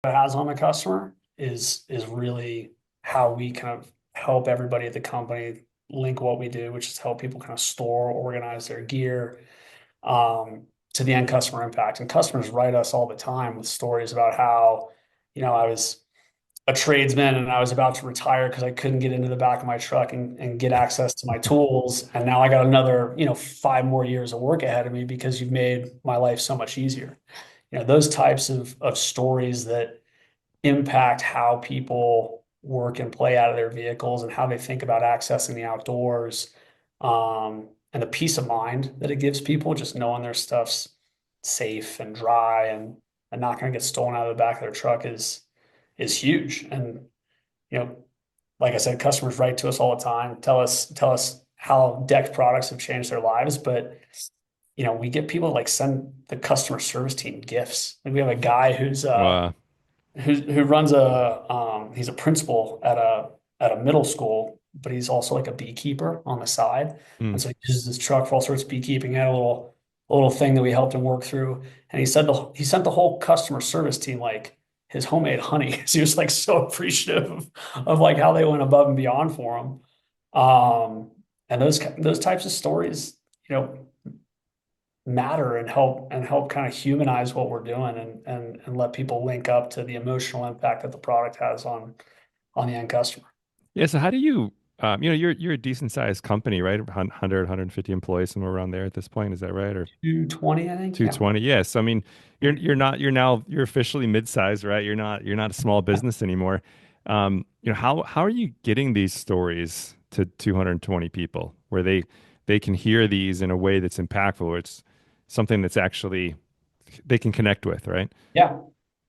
it has on the customer is really how we kind of help everybody at the company link what we do, which is help people kind of store, organize their gear, to the end customer impact. And customers write us all the time with stories about how, I was a tradesman and I was about to retire because I couldn't get into the back of my truck and get access to my tools. And now I got another, 5 more years of work ahead of me because you've made my life so much easier. Those types of stories that impact how people work and play out of their vehicles and how they think about accessing the outdoors, and the peace of mind that it gives people just knowing their stuff's safe and dry and not going to get stolen out of the back of their truck is huge. And you know, like I said, customers write to us all the time, tell us how deck products have changed their lives, but we get people to like send the customer service team gifts. Like we have a guy Wow. who runs he's a principal at a middle school, but he's also like a beekeeper on the side. Mm. And so he uses his truck for all sorts of beekeeping. He had a little thing that we helped him work through. And he sent the whole customer service team like his homemade honey. So he was like so appreciative of like how they went above and beyond for him. And those types of stories, you know, matter and help kind of humanize what we're doing and let people link up to the emotional impact that the product has on the end customer. Yeah. So how do you, you're a decent sized company, right? 100, 150 employees, somewhere around there at this point. Is that right? Or 220, I think. Yeah. 220? Yes. I mean, you're officially mid-sized, right? You're not a small business anymore. How are you getting these stories to 220 people where they can hear these in a way that's impactful, where it's something that's actually they can connect with, right? Yeah.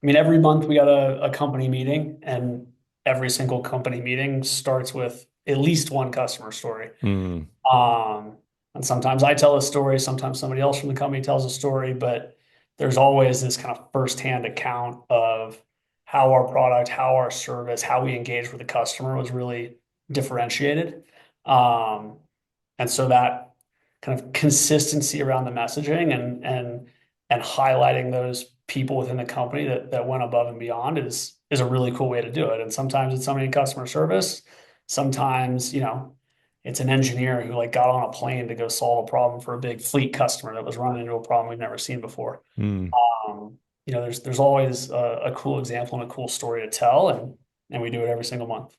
I mean, every month we got a company meeting, and every single company meeting starts with at least one customer story. Mm. Um, and sometimes I tell a story, sometimes somebody else from the company tells a story, but there's always this kind of firsthand account of how our product, how our service, how we engage with the customer was really differentiated. Um, and so that kind of consistency around the messaging and highlighting those people within the company that went above and beyond is a really cool way to do it. And sometimes it's somebody in customer service. Sometimes, it's an engineer who like got on a plane to go solve a problem for a big fleet customer that was running into a problem we've never seen before. Mm. There's always a cool example and a cool story to tell, and we do it every single month.